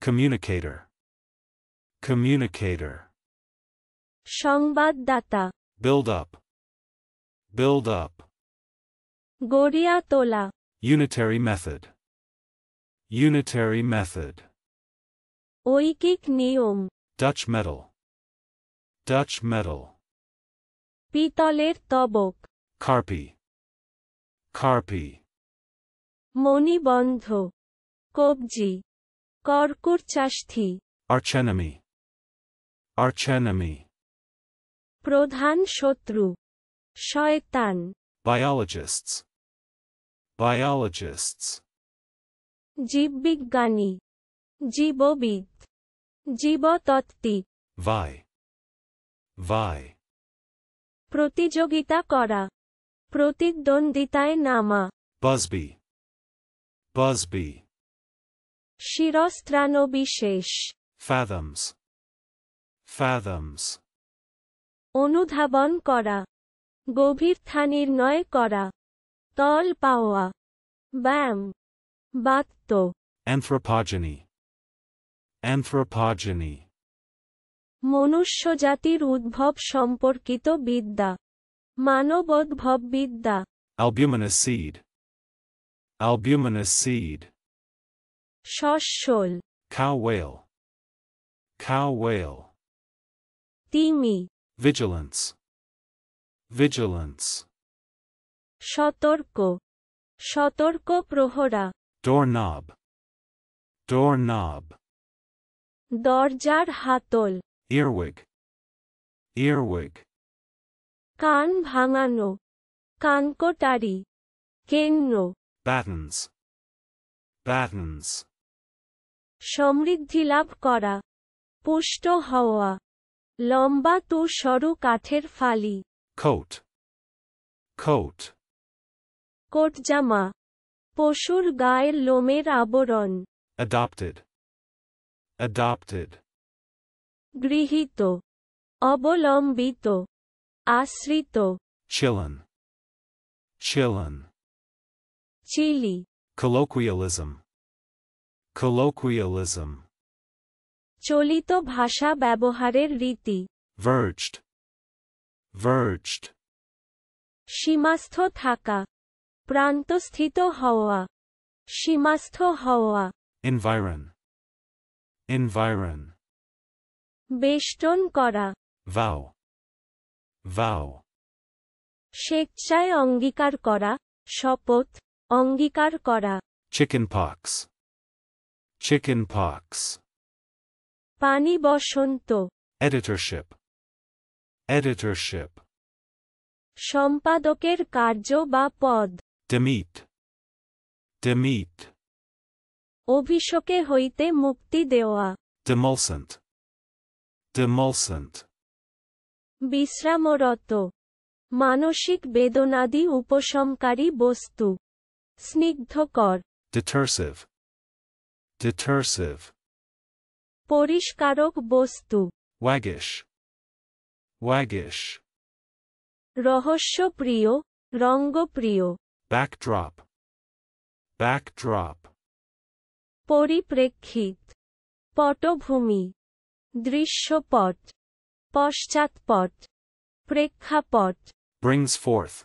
Communicator. Communicator. সংবাদদাতা, Build up. Build up. Garia তোলা, Unitary method. Unitary method. ঐকিক নিয়ম, Dutch metal. Dutch metal. পিতলের তবক, Carpi. Carpi. মণিবন্ধ, কবজি, কর্কূরচাষ্ঠী, Archenemy. Archenemy. প্রধান শত্রু, শয়তান, Biologists. Biologists. জীববিজ্ঞানী, জীববিদ, জীবতত্ত্বিক, Vi. Vi. প্রতিযোগিতা করা, প্রতিদ্বন্দ্বিতায় নামা, Busby. Busby. শিরস্ত্রাণবিশেষ, Fathoms. Fathoms. অনুধাবন করা, গভীরতা নির্ণয় করা, তল পাওয়া, ব্যায়াম, বাত্য, Anthropogeny. Anthropogeny. মনুষ্যজাতির উদ্ভব সম্পর্কিত বিদ্যা, মানবোদ্ভব বিদ্যা, Albuminous seed. Albuminous seed. সস্বল, Cow whale. Cow whale. তিমি, Vigilance. Vigilance. সতর্ক, সতর্ক প্রহরা, Doorknob. Doorknob. দরজার হাতল, Earwig. Earwig. কান ভাঙানো, কানকোটারি, কেন্ন, Battens. Battens. সমৃদ্ধি লাভ করা, পুষ্ট হওয়া, লম্বা তু সরু কাঠের ফালি, Coat. Coat. কোটজামা, পশুর গায়ের লোমের আবরণ, Adopted. Adopted. গৃহীত, অবলম্বিত, আশ্রিত, Chillin. Chillin. চিলি, Colloquialism. Colloquialism. চলিত ভাষা ব্যবহারের রীতি, Verged. Verged. সীমাস্থ থাকা, প্রান্তস্থিত হওয়া, সীমাস্থ হওয়া, Environ. Environ. বেষ্টন করা, Vow. Vow. স্বেচ্ছায় অঙ্গীকার করা, শপথ, অঙ্গীকার করা, Chickenpox. Chickenpox. পানি বসন্ত, Editorship. Editorship. সম্পাদকের কার্য বা পদ, Demeet. Demeet. অভিশোকে হইতে মুক্তি দেওয়া, Demulcent. Demulcent. বিশ্রামরত, মানসিক বেদনাদি উপশমকারী বস্তু, স্নিগ্ধকর, Detersive. Detersive. পরিষ্কারক বস্তু, Waggish. Waggish. রহস্যপ্রিয়, রঙ্গপ্রিয়, Backdrop. Backdrop. পরিপ্রেক্ষিত, পটভূমি, দৃশ্যপট, পশ্চাৎপট, প্রেক্ষাপট, Brings forth.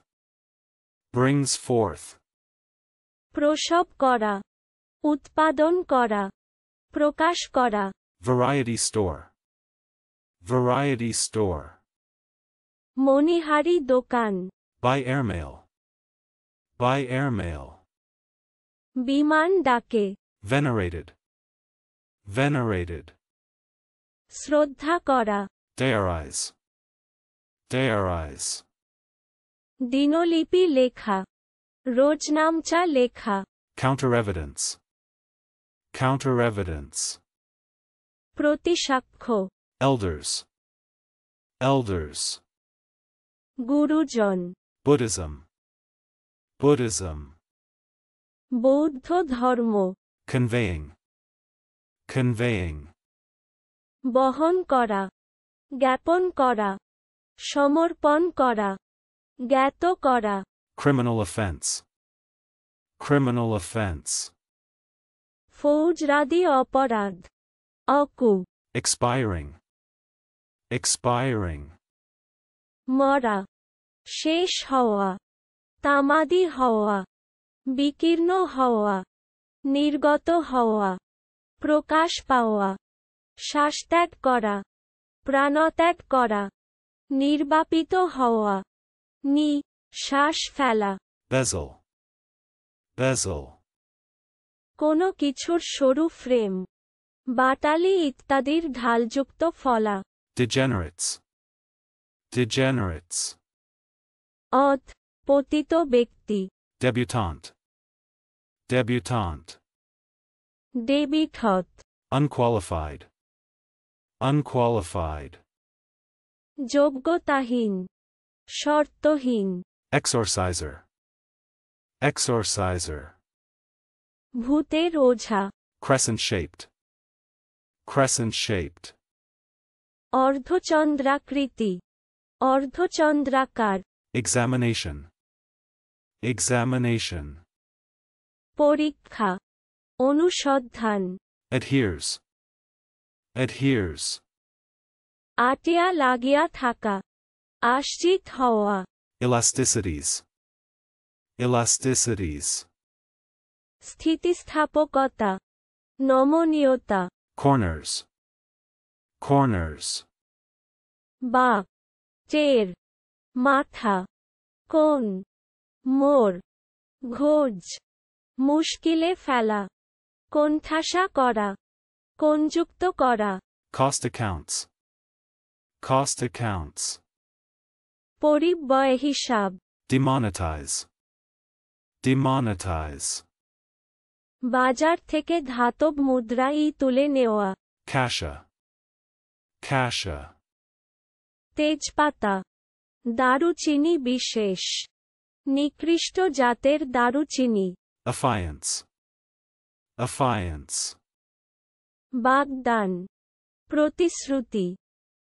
Brings forth. প্রসব করা, উৎপাদন করা, প্রকাশ করা, Variety store. Variety store. মণিহারি দোকান, By airmail. By airmail. বিমান ডাকে, Venerated. Venerated. শ্রদ্ধা করা, Diarize. Diarize. দিনলিপি লেখা, রোজনামচা লেখা, Counter evidence. Counter evidence. প্রতিসাক্ষ্য, Elders. Elders. গুরুজন, Buddhism. Buddhism. বৌদ্ধ ধর্ম, Conveying. Conveying. বহন করা, জ্ঞাপন করা, সমর্পণ করা, জ্ঞাত করা, Criminal offense. Criminal offense. ফৌজরাদি অপরাধ, অকু expiring, expiring, মরা শেষ হওয়া তামাদি হওয়া বিকীর্ণ হওয়া নির্গত হওয়া প্রকাশ পাওয়া শ্বাসত্যাগ করা প্রাণত্যাগ করা নির্বাপিত হওয়া শ্বাস ফেলা bezel, bezel, কোনো কিছুর সরু ফ্রেম বাটালি ইত্যাদির ঢালযুক্ত ফলা degenerates, degenerates, পতিত ব্যক্তি debutante, debutante, ডেবিট হত unqualified, unqualified, যোগ্যতাহীন শর্তহীন exorciser, exorciser, ভূতের ওঝা crescent-shaped, crescent-shaped, অর্ধচন্দ্রাকৃতি অর্ধচন্দ্রাকার examination, examination, পরীক্ষা অনুসন্ধান adheres, adheres, আটিয়া লাগিয়া থাকা আশ্রিত হওয়া elasticities, elasticities, স্থিতিস্থাপকতা নমনীয়তা corners, corners, বাঁক টের মাথা কোণ মোড় ঘোজ মুশকিলে ফেলা কোণঠাসা করা কোণযুক্ত করা cost accounts, cost accounts, পরিব্যয় হিসাব demonetize, demonetize, বাজার থেকে ধাতব মুদ্রা তুলে নেওয়া kasha, kasha, তেজপাতা দারুচিনি বিশেষ নিকৃষ্ট জাতের দারুচিনি affiance, affiance, বাগদান প্রতিশ্রুতি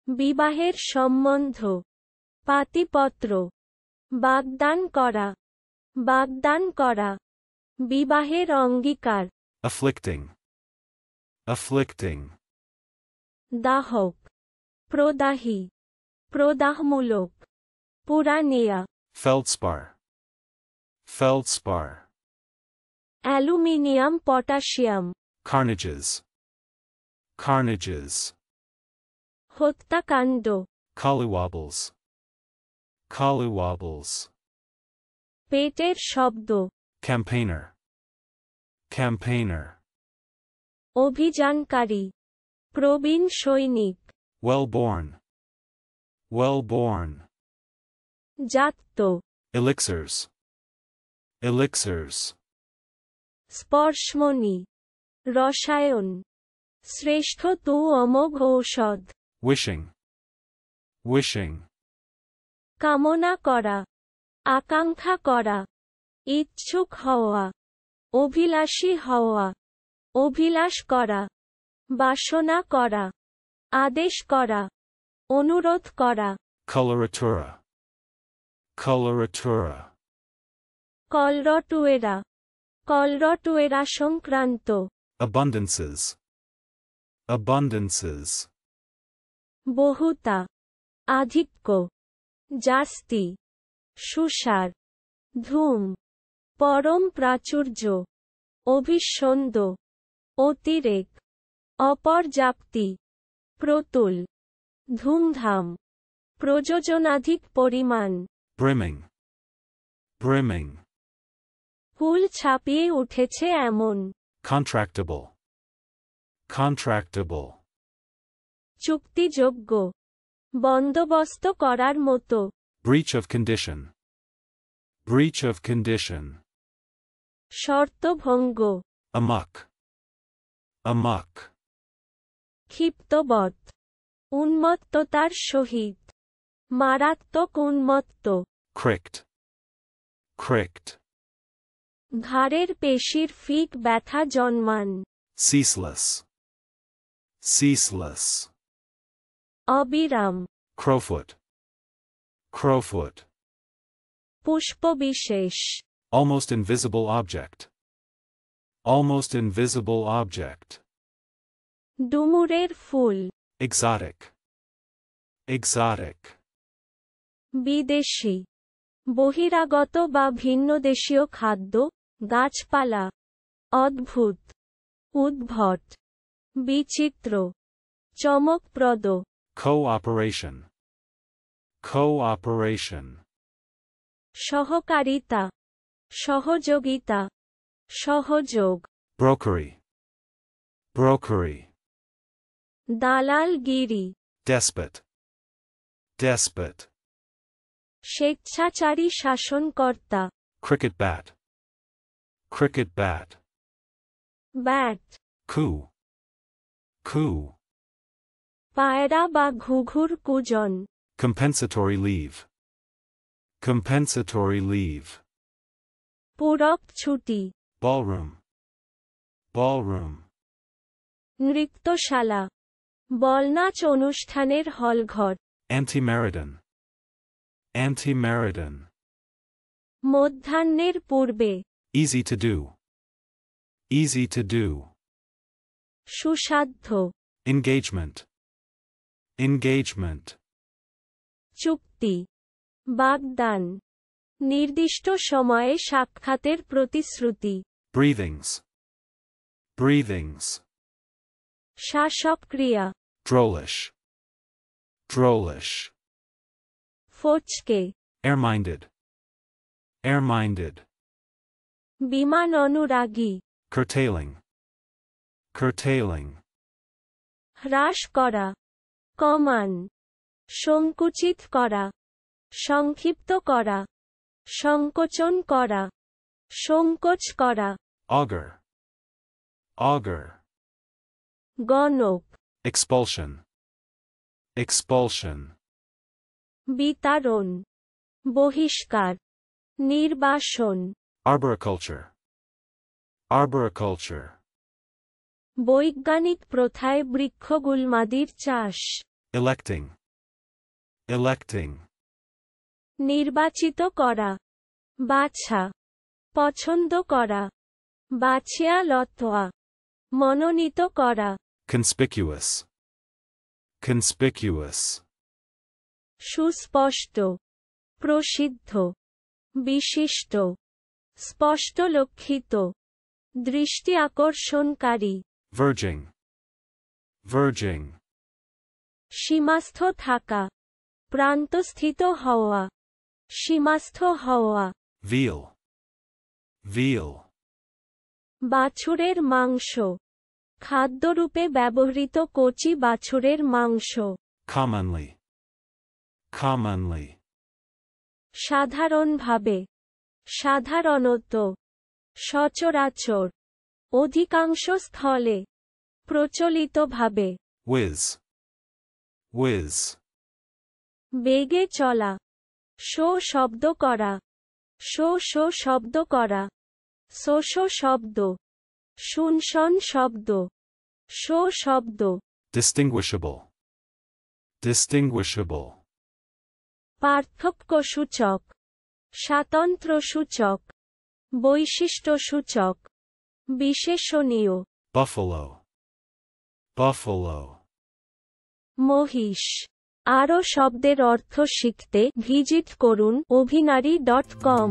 বিবাহের সম্বন্ধ পাতিপত্র বাগদান করা বিবাহের অঙ্গীকার afflicting, afflicting, দাহক প্রদাহী প্রদাহমূলক Purania feldspar, feldspar, aluminium potassium carnages, carnages, হত্যাকাণ্ড collywobbles, collywobbles, পেটের শব্দ campaigner, campaigner, অভিযানকারী প্রবীণ সৈনিক well-born, well-born, জাত্ত elixirs, elixirs, স্পর্শমণি রসায়ন শ্রেষ্ঠ তু অমোঘ ঔষধ wishing, wishing, কামনা করা আকাঙ্ক্ষা করা ইচ্ছুক হওয়া অভিলাষী হওয়া অভিলাষ করা বাসনা করা আদেশ করা অনুরোধ করা coloratura, coloratura, কলরটুয়েরা সংক্রান্ত abundances, abundances, বহুতা আধিক্য জাস্তি সুসার ধূম পরম প্রাচুর্য অভিসন্দ অতিরেক অপর্যাপ্তি প্রতুল ধুমধাম প্রযোজনাধিক পরিমাণ brimming, brimming, হুল ছাপিয়ে উঠেছে এমন contractable, contractable, চুক্তিযোগ্য বন্দোবস্ত করার মতো breach of condition, breach of condition, শর্তভঙ্গ amok, amok, ক্ষিপ্তবৎ উন্মত্ততার সহিত মারাত্মক উন্মত্ত cricked, cricked, ঘাড়ের পেশির ফিক ব্যথা জন্মান ceaseless, ceaseless, অবিরাম crowfoot, crowfoot, পুষ্পবিশেষ almost invisible object, almost invisible object, ডুমুরের ফুল exotic, exotic, বিদেশি বহিরাগত বা ভিন্নদেশীয় খাদ্য গাছপালা অদ্ভুত উদ্ভট বিচিত্র চমকপ্রদ cooperation, cooperation, সহকারিতা সহযোগিতা সহযোগ brokery, brokery, দালালগিরি despot, despot, স্বেচ্ছাচারী শাসনকর্তা cricket bat, cricket bat, bat coup, coup, পায়রা বা ঘুঘুর কুজন compensatory leave, compensatory leave, পূরক ছুটি ballroom, ballroom, নৃত্যশালা বলনাচ অনুষ্ঠানের হলঘর antimeridon, antimeridon, মধ্যাহ্নের পূর্বে easy to do, easy to do, সুসাধ্য engagement, engagement, চুক্তি বাগদান নির্দিষ্ট সময়ে সাক্ষাতের প্রতিশ্রুতি breathings, breathings, শ্বাসক্রিয়া drollish, drollish, ফচকে air-minded, air-minded, বিমান অনুরাগী curtailing, curtailing, হ্রাস করা কমান সংকুচিত করা সংক্ষিপ্ত করা সংকোচন করা সংকোচ করা augur, augur, গণক expulsion, expulsion, বিতাড়ন বহিষ্কার নির্বাসন arboriculture, arboriculture, বৈজ্ঞানিক প্রথায় বৃক্ষগুল্মাদির চাষ electing, electing, নির্বাচিত করা বাছা পছন্দ করা বাছিয়া লতোয়া মনোনীত করা conspicuous, conspicuous, সুস্পষ্ট প্রসিদ্ধ বিশিষ্ট স্পষ্ট লক্ষিত দৃষ্টি আকর্ষণকারী verging, verging, সীমাস্থ থাকা প্রান্তস্থিত হওয়া সীমাস্থ হওয়া veal, veal, বাছুরের মাংস খাদ্যরূপে ব্যবহৃত কচি বাছুরের মাংস commonly, commonly, সাধারণভাবে সাধারণত সচরাচর অধিকাংশ স্থলে প্রচলিতভাবে whiz, whiz, বেগে চলা শো শব্দ করা শো শো শব্দ করা শো শব্দ শুনশন শব্দ শো শব্দ distinguishable, distinguishable, পার্থক্যসূচক স্বাতন্ত্র্যসূচক বৈশিষ্ট্যসূচক বিশেষণীয় buffalo, buffalo, মহিষ আরও শব্দের অর্থ শিখতে ভিজিট করুন অভিনারী.com